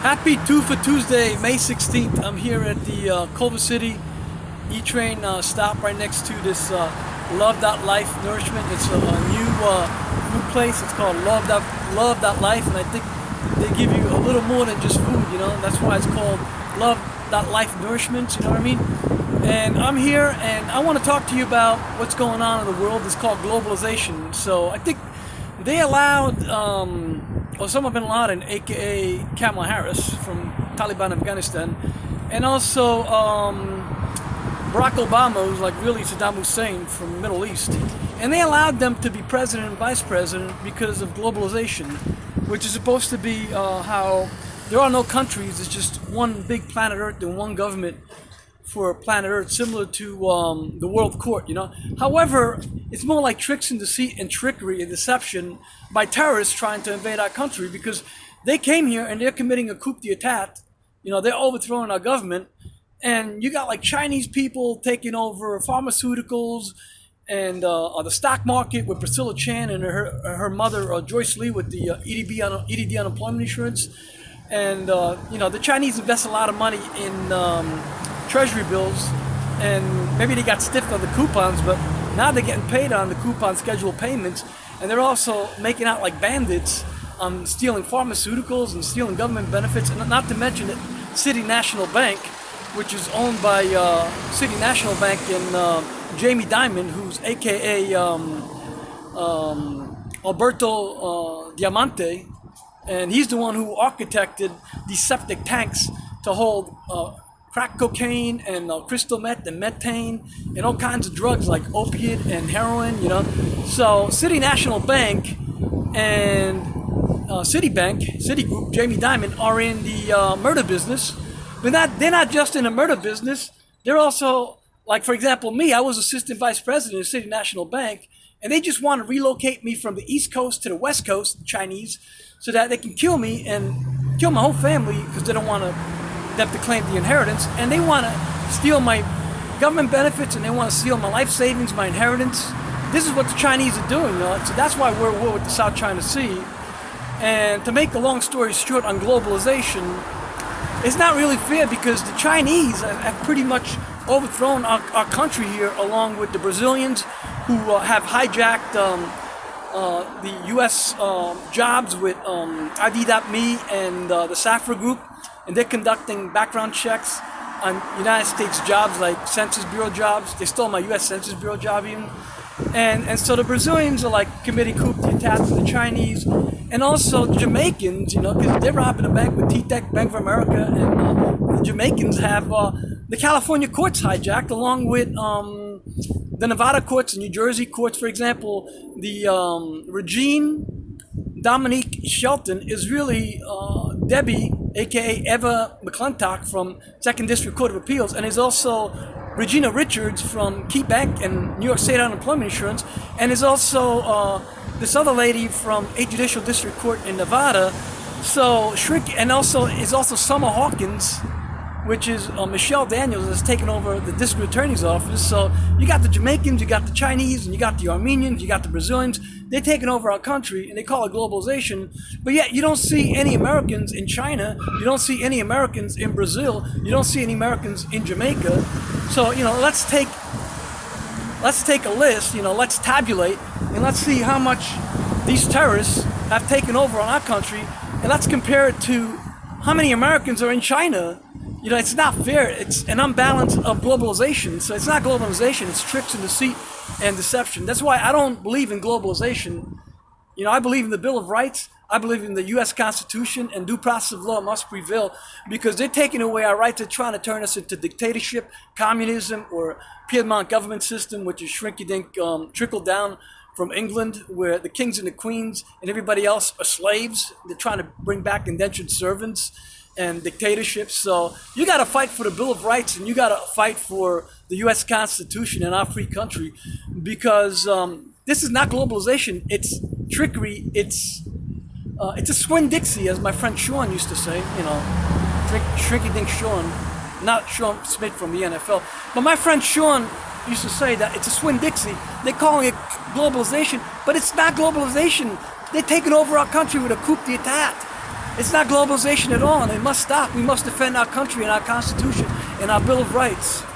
Happy Two for Tuesday, May 16th. I'm here at the Culver City E-Train stop right next to this Love.Life Nourishment. It's a new food place. It's called Love.Life, and I think they give you a little more than just food, you know. That's why it's called Love.Life Nourishment, you know what I mean? And I'm here, and I want to talk to you about what's going on in the world. It's called globalization. So I think they allowed Osama bin Laden, aka Kamala Harris from Taliban Afghanistan, and also Barack Obama, who's like really Saddam Hussein from the Middle East, and they allowed them to be president and vice president because of globalization, which is supposed to be how there are no countries, it's just one big planet Earth and one government for planet Earth, similar to the World Court, you know. However, it's more like tricks and deceit and trickery and deception by terrorists trying to invade our country, because they came here and they're committing a coup d'etat. You know, they're overthrowing our government, and you got like Chinese people taking over pharmaceuticals and the stock market with Priscilla Chan and her mother Joyce Lee with the EDD unemployment insurance, and you know, the Chinese invest a lot of money in treasury bills, and maybe they got stiffed on the coupons, but now they're getting paid on the coupon scheduled payments, and they're also making out like bandits on stealing pharmaceuticals and stealing government benefits, and not to mention that City National Bank, which is owned by City National Bank and Jamie Dimon, who's aka Alberto Diamante, and he's the one who architected these septic tanks to hold crack cocaine and crystal meth and methane and all kinds of drugs like opiate and heroin, you know. So City National Bank and Citigroup, Jamie Dimon, are in the murder business. But they're not just in the murder business. They're also, like, for example, me, I was assistant vice president of City National Bank, and they just want to relocate me from the East Coast to the West Coast, the Chinese, so that they can kill me and kill my whole family, because they don't want them to claim the inheritance, and they want to steal my government benefits, and they want to steal my life savings, my inheritance. This is what the Chinese are doing, you know? So that's why we're at war with the South China Sea. And to make a long story short on globalization, it's not really fair, because the Chinese have pretty much overthrown our country here, along with the Brazilians, who have hijacked the U.S. jobs with ID.me and the Safra Group, and they're conducting background checks on United States jobs like Census Bureau jobs. They stole my U.S. Census Bureau job even. And so the Brazilians are like committing coup d'etat to the Chinese, and also the Jamaicans, you know, because they're robbing a bank with T-Tech, Bank of America, and the Jamaicans have the California courts hijacked, along with the Nevada courts and New Jersey courts. For example, the Regine Dominique Shelton is really Debbie, aka Eva McClintock from 2nd District Court of Appeals, and is also Regina Richards from Key Bank and New York State Unemployment Insurance, and is also this other lady from 8th Judicial District Court in Nevada. So and also is also Summer Hawkins, which is Michelle Daniels, has taken over the district attorney's office. So you got the Jamaicans, you got the Chinese, and you got the Armenians, you got the Brazilians. They're taking over our country, and they call it globalization. But yet you don't see any Americans in China, you don't see any Americans in Brazil, you don't see any Americans in Jamaica. So, you know, let's take a list, you know, let's tabulate, and let's see how much these terrorists have taken over on our country, and let's compare it to how many Americans are in China. You know, it's not fair. It's an unbalance of globalization. So it's not globalization, it's tricks and deceit and deception. That's why I don't believe in globalization. You know, I believe in the Bill of Rights. I believe in the U.S. Constitution, and due process of law must prevail, because they're taking away our rights. They're trying to turn us into dictatorship, communism, or Piedmont government system, which is shrinky-dink, trickle down from England, where the kings and the queens and everybody else are slaves. They're trying to bring back indentured servants and dictatorships. So you got to fight for the Bill of Rights, and you got to fight for the U.S. Constitution and our free country, because this is not globalization. It's trickery. It's a Winn-Dixie, as my friend Sean used to say. You know, shrinky-dink Sean, not Sean Smith from the NFL, but my friend Sean used to say that it's a Winn-Dixie. They're calling it globalization, but it's not globalization. They're taking over our country with a coup d'etat. It's not globalization at all, and it must stop. We must defend our country and our Constitution and our Bill of Rights.